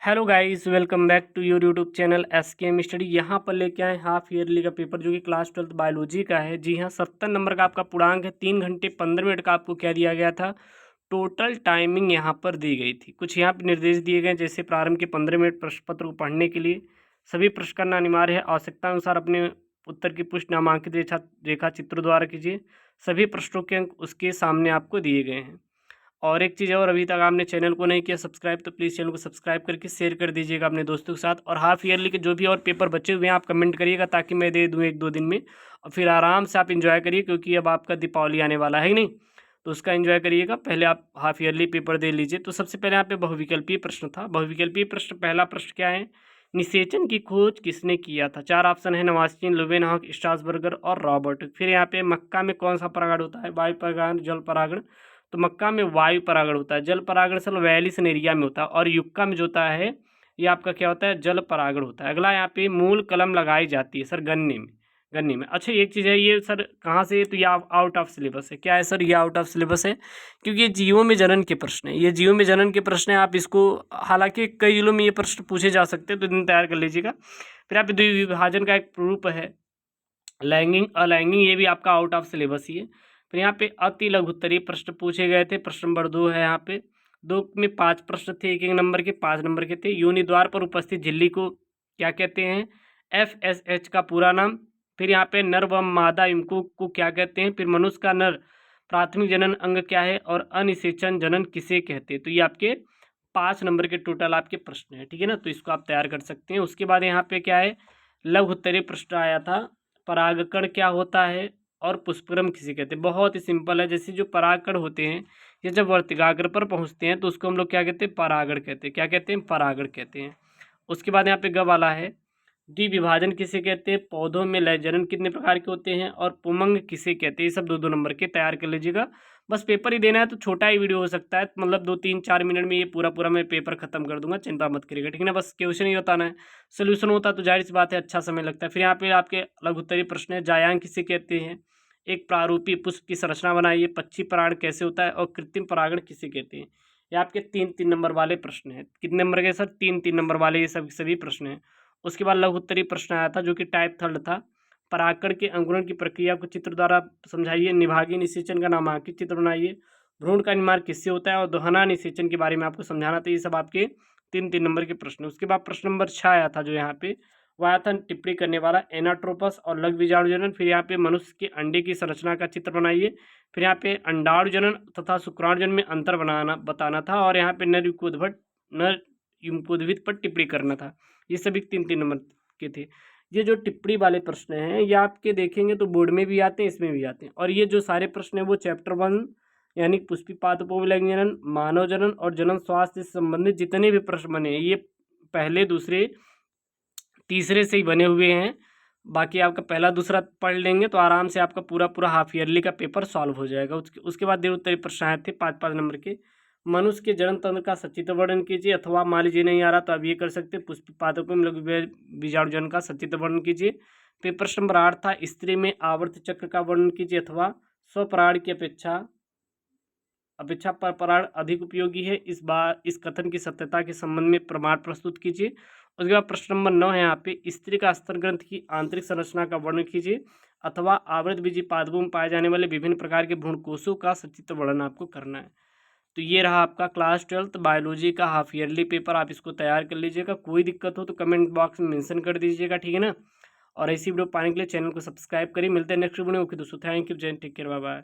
Hello guys, welcome back to your YouTube channel SKM study. यहाँ पर लेके आए हाफ ईयरली का पेपर जो कि क्लास 12 बायोलॉजी का है। जी हाँ, 70 नंबर का आपका पूर्णांक है। 3 घंटे 15 मिनट का आपको क्या दिया गया था, टोटल टाइमिंग यहाँ पर दी गई थी। कुछ यहाँ पर निर्देश दिए गए, जैसे प्रारंभ के 15 मिनट प्रश्न पत्र को पढ़ने के लिए सभी प्रश्न करना अनिवार्य है। आवश्यकता अनुसार अपने उत्तर की पुष्टि नामांकित रेखा चित्र द्वारा कीजिए। सभी प्रश्नों के अंक उसके सामने आपको दिए गए हैं। और एक चीज़ और, अभी तक आपने चैनल को नहीं किया सब्सक्राइब तो प्लीज़ चैनल को सब्सक्राइब करके शेयर कर दीजिएगा अपने दोस्तों के साथ। और हाफ ईयरली के जो भी और पेपर बचे हुए हैं आप कमेंट करिएगा, ताकि मैं दे दूँ 1-2 दिन में। और फिर आराम से आप एंजॉय करिए, क्योंकि अब आपका दीपावली आने वाला है ही नहीं, तो उसका एंजॉय करिएगा। पहले आप हाफ ईयरली पेपर दे लीजिए। तो सबसे पहले यहाँ पे बहुविकल्पीय प्रश्न था। बहुविकल्पीय प्रश्न, पहला प्रश्न क्या है, निषेचन की खोज किसने किया था। 4 ऑप्शन है, नवास्टीन, लुवेनहॉक, स्ट्रासबर्गर और रॉबर्ट। फिर यहाँ पे मक्का में कौन सा परागण होता है, वायु परागण, जल परागण। तो मक्का में वायु परागण होता है। जल परागण सर वैलिसन एरिया में होता है। और युक्का में जो होता है ये आपका क्या होता है, जल परागण होता है। अगला यहाँ पे मूल कलम लगाई जाती है सर गन्ने में। गन्ने में अच्छा एक चीज़ है, ये सर कहाँ से, तो ये आउट ऑफ सिलेबस है। क्या है सर, ये आउट ऑफ सिलेबस है, क्योंकि ये जीवों में जनन के प्रश्न है। ये जीवों में जनन के प्रश्न है। आप इसको, हालांकि कई जिलों में ये प्रश्न पूछे जा सकते हैं, तो दिन तैयार कर लीजिएगा। फिर यहाँ पे द्विविभाजन का एक रूप है, लैंगिंग अलैंगिंग, ये भी आपका आउट ऑफ सिलेबस ही है। फिर यहाँ पे अति लघुत्तरीय प्रश्न पूछे गए थे। प्रश्न नंबर 2 है। यहाँ पे 2 में 5 प्रश्न थे, 1-1 नंबर के, 5 नंबर के थे। योनि द्वार पर उपस्थित झिल्ली को क्या कहते हैं, FSH का पूरा नाम। फिर यहाँ पे नर व मादा इनको को क्या कहते हैं। फिर मनुष्य का नर प्राथमिक जनन अंग क्या है, और अनिषेचन जनन किसे कहते हैं। तो ये आपके 5 नंबर के टोटल आपके प्रश्न है, ठीक है ना। तो इसको आप तैयार कर सकते हैं। उसके बाद यहाँ पे क्या है, लघु उत्तरीय प्रश्न आया था, परागकण क्या होता है और पुष्पक्रम किसे कहते हैं। बहुत ही सिंपल है। जैसे जो परागकण होते हैं, ये जब वर्तिकाग्र पर पहुंचते हैं तो उसको हम लोग क्या कहते हैं, परागण कहते हैं। क्या कहते हैं, परागण कहते हैं। उसके बाद यहाँ पे ग वाला है, द्विविभाजन किसे कहते हैं, पौधों में लय जनन कितने प्रकार के होते हैं, और पुमंग किसे कहते हैं। ये सब 2-2 नंबर के तैयार कर लीजिएगा। बस पेपर ही देना है, तो छोटा ही वीडियो हो सकता है, मतलब 2-3-4 मिनट में ये पूरा पूरा मैं पेपर खत्म कर दूंगा, चिंता मत करिएगा, ठीक है ना। बस क्वेश्चन ही बताना है, सोल्यूशन होता तो जाहिर सी बात है अच्छा समय लगता है। फिर यहाँ पे आपके लघु उत्तरीय प्रश्न है, जायांग किसे कहते हैं, एक प्रारूपी पुष्प की संरचना बनाइए, पक्षी परागण कैसे होता है, और कृत्रिम परागण किसे कहते हैं। ये आपके 3-3 नंबर वाले प्रश्न हैं। कितने नंबर के सर, 3-3 नंबर वाले ये सभी प्रश्न हैं। उसके बाद लघु उत्तरीय प्रश्न आया था जो कि टाइप 3 था, परागकण के अंकुरण की प्रक्रिया को चित्र द्वारा समझाइए, निभागीय निषेचन का नामांकित चित्र बनाइए, भ्रूण का निर्माण किससे होता है, और दोहना निषेचन के बारे में आपको समझाना था। ये सब आपके 3-3 नंबर के प्रश्न। उसके बाद प्रश्न नंबर 6 आया था, जो यहाँ पे वो आया था टिप्पणी करने वाला, एनाट्रोपस और लघु बीजाणु जनन। फिर यहाँ पे मनुष्य के अंडे की संरचना का चित्र बनाइए। फिर यहाँ पे अंडाणु जनन तथा शुक्राणु जनन में अंतर बताना था। और यहाँ पे नर युग्मोद्भिद पर टिप्पणी करना था। ये सभी 3-3 नंबर के थे। ये जो टिप्पणी वाले प्रश्न हैं ये आपके देखेंगे तो बोर्ड में भी आते हैं, इसमें भी आते हैं। और ये जो सारे प्रश्न हैं वो चैप्टर 1 यानी पुष्पिपाद उपविलयंग जनन, मानव जनन और जनन स्वास्थ्य से संबंधित जितने भी प्रश्न बने हैं ये पहले, दूसरे, तीसरे से ही बने हुए हैं। बाकी आपका पहला दूसरा पढ़ लेंगे तो आराम से आपका पूरा पूरा हाफ ईयरली का पेपर सॉल्व हो जाएगा। उसके बाद दीर्घ उत्तरीय प्रश्न आए थे 5-5 नंबर के। मनुष्य के जनन तंत्र का सचित्र वर्णन कीजिए, अथवा मान लीजिए नहीं आ रहा तो आप ये कर सकते हैं, पुष्पिपादकों में लघु बीजाणु जनन का सचित्र वर्णन कीजिए। फिर प्रश्न नंबर 8 था, स्त्री में आवर्त चक्र का वर्णन कीजिए, अथवा स्वपरागण की अपेक्षा पर परागण अधिक उपयोगी है, इस कथन की सत्यता के संबंध में प्रमाण प्रस्तुत कीजिए। उसके बाद प्रश्न नंबर 9 है, यहाँ पे स्त्री का स्तन ग्रंथ की आंतरिक संरचना का वर्णन कीजिए, अथवा आवृत बीजी पादपों में पाए जाने वाले विभिन्न प्रकार के भ्रूणकोशों का सचित्र वर्णन आपको करना है। तो ये रहा आपका क्लास 12 बायोलॉजी का हाफ ईयरली पेपर। आप इसको तैयार कर लीजिएगा। कोई दिक्कत हो तो कमेंट बॉक्स में मेंशन कर दीजिएगा, ठीक है ना। और ऐसी वीडियो पाने के लिए चैनल को सब्सक्राइब करिए। मिलते हैं नेक्स्ट वीडियो में। ओके दोस्तों, थैंक यू, जय, टेक केयर, बाय बाय।